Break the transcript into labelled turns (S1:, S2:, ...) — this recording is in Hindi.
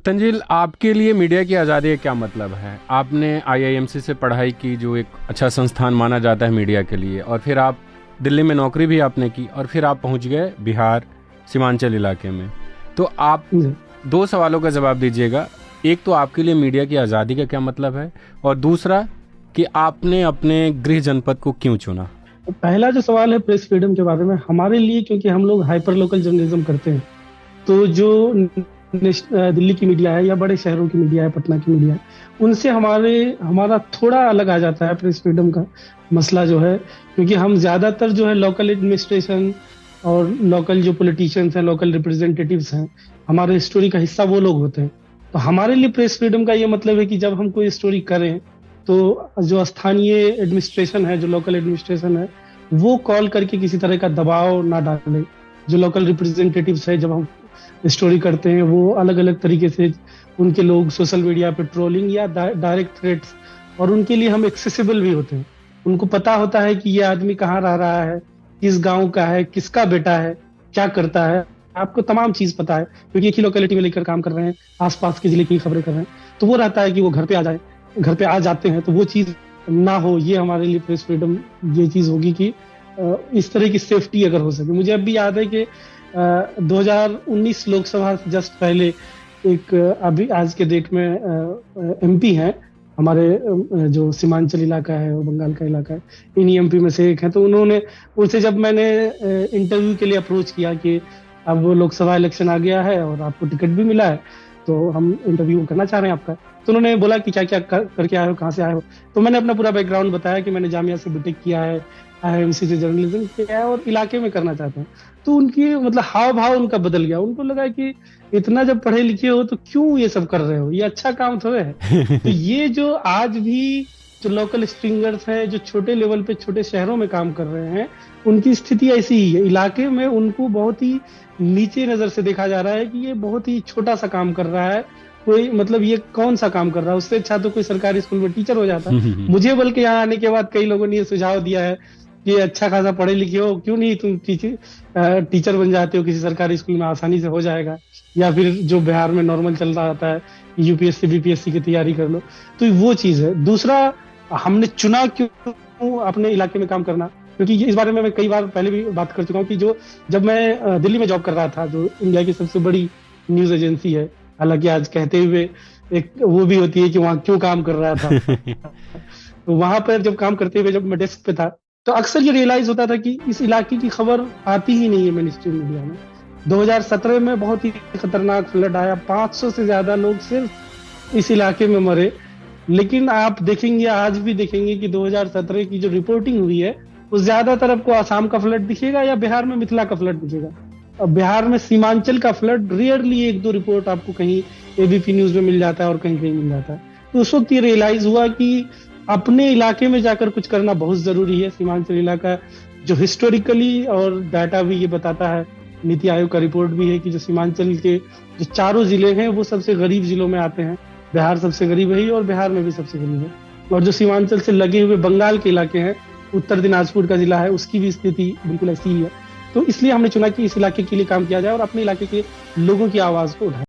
S1: तंजील, आपके लिए मीडिया की आज़ादी का क्या मतलब है? आपने आईआईएमसी से पढ़ाई की, जो एक अच्छा संस्थान माना जाता है मीडिया के लिए, और फिर आप दिल्ली में नौकरी भी आपने की, और फिर आप पहुंच गए बिहार सीमांचल इलाके में। तो आप
S2: जी।
S1: दो सवालों का जवाब दीजिएगा। एक तो आपके लिए मीडिया की आज़ादी का क्या मतलब है, और दूसरा कि आपने अपने गृह जनपद को क्यों चुना?
S2: तो पहला जो सवाल है प्रेस फ्रीडम के बारे में, हमारे लिए क्योंकि हम लोग हाइपर लोकल जर्नलिज्म करते हैं, तो जो दिल्ली की मीडिया है या बड़े शहरों की मीडिया है, पटना की मीडिया है, उनसे हमारा थोड़ा अलग आ जाता है प्रेस फ्रीडम का मसला जो है। क्योंकि हम ज्यादातर जो है लोकल एडमिनिस्ट्रेशन और लोकल जो पॉलिटिशियंस हैं, लोकल रिप्रेजेंटेटिव्स हैं, हमारे स्टोरी का हिस्सा वो लोग होते हैं। तो हमारे लिए प्रेस फ्रीडम का ये मतलब है कि जब हम कोई स्टोरी करें तो जो स्थानीय एडमिनिस्ट्रेशन है, जो लोकल एडमिनिस्ट्रेशन है, वो कॉल करके किसी तरह का दबाव ना डाले। जो लोकल रिप्रेजेंटेटिव्स है, जब हम स्टोरी करते हैं, वो अलग अलग तरीके से उनके लोग सोशल मीडिया पे ट्रोलिंग या डायरेक्ट थ्रेट्स, और उनके लिए हम एक्सेसिबल भी होते हैं। उनको पता होता है कि ये आदमी कहाँ रह रहा है, किस गांव का है, किसका बेटा है, क्या करता है, आपको तमाम चीज पता है, क्योंकि एक ही लोकेलिटी में लेकर काम कर रहे हैं, आसपास के जिले की खबरें कर रहे हैं। तो वो रहता है कि वो घर पे आ जाए, घर पे आ जाते हैं। तो वो चीज ना हो, ये हमारे लिए प्रेस फ्रीडम ये चीज होगी कि इस तरह की सेफ्टी अगर हो सके। मुझे अब भी याद है कि 2019 लोकसभा से जस्ट पहले एक अभी आज के डेट में एमपी हैं हमारे, जो सीमांचल इलाका है और बंगाल का इलाका है, इन्हीं एमपी में से एक है। तो उनसे जब मैंने इंटरव्यू के लिए अप्रोच किया कि अब वो लोकसभा इलेक्शन आ गया है और आपको टिकट भी मिला है, तो हम इंटरव्यू करना चाह रहे हैं आपका। तो उन्होंने बोला कि क्या क्या करके आए हो, कहाँ से आए हो। तो मैंने अपना पूरा बैकग्राउंड बताया कि मैंने जामिया से बीटेक किया है, आईआईएमसी से जर्नलिज्म किया है और इलाके में करना चाहता हूँ। तो उनकी मतलब हाव भाव उनका बदल गया। उनको लगा कि इतना जब पढ़े लिखे हो तो क्यों ये सब कर रहे हो, ये अच्छा काम थोड़े है। तो ये जो आज भी जो लोकल स्ट्रिंगर्स हैं, जो छोटे लेवल पे छोटे शहरों में काम कर रहे हैं, उनकी स्थिति ऐसी ही है। इलाके में उनको बहुत ही नीचे नजर से देखा जा रहा है कि ये बहुत ही छोटा सा काम कर रहा है, कोई मतलब ये कौन सा काम कर रहा है, उससे अच्छा तो कोई सरकारी स्कूल में टीचर हो जाता। मुझे बल्कि यहाँ आने के बाद कई लोगों ने ये सुझाव दिया है कि अच्छा खासा पढ़े लिखे हो, क्यों नहीं तुम टीचर बन जाते हो किसी सरकारी स्कूल में, आसानी से हो जाएगा। या फिर जो बिहार में नॉर्मल चल रहा होता है, यूपीएससी बीपीएससी की तैयारी कर लो। तो वो चीज है। दूसरा, हमने चुना क्यों अपने इलाके में काम करना, क्योंकि इस बारे में मैं कई बार पहले भी बात कर चुका हूँ कि जब मैं दिल्ली में जॉब कर रहा था, जो इंडिया की सबसे बड़ी न्यूज एजेंसी है, हालांकि आज कहते हुए एक वो भी होती है कि वहाँ क्यों काम कर रहा था। तो वहां पर जब काम करते हुए जब मैं डेस्क पे था, तो अक्सर ये रियलाइज होता था कि इस इलाके की खबर आती ही नहीं है मेन स्ट्रीम मीडिया में। 2017 में बहुत ही खतरनाक फ्लड आया, 500 से ज्यादा लोग सिर्फ इस इलाके में मरे। लेकिन आप देखेंगे, आज भी देखेंगे कि 2017 की जो रिपोर्टिंग हुई है, वो ज्यादातर आपको आसाम का फ्लड दिखेगा या बिहार में मिथिला का फ्लड दिखेगा। अब बिहार में सीमांचल का फ्लड रियरली एक दो रिपोर्ट आपको कहीं एबीपी न्यूज में मिल जाता है और कहीं कहीं मिल जाता है। तो उस वक्त ये रियलाइज हुआ कि अपने इलाके में जाकर कुछ करना बहुत जरूरी है। सीमांचल इलाका जो हिस्टोरिकली, और डाटा भी ये बताता है, नीति आयोग का रिपोर्ट भी है कि जो सीमांचल के जो चारों जिले हैं वो सबसे गरीब जिलों में आते हैं। बिहार सबसे गरीब है और बिहार में भी सबसे गरीब है। और जो सीमांचल से लगे हुए बंगाल के इलाके हैं, उत्तर दिनाजपुर का जिला है, उसकी भी स्थिति बिल्कुल ऐसी ही है। तो इसलिए हमने चुना कि इस इलाके के लिए काम किया जाए और अपने इलाके के लोगों की आवाज को उठाए।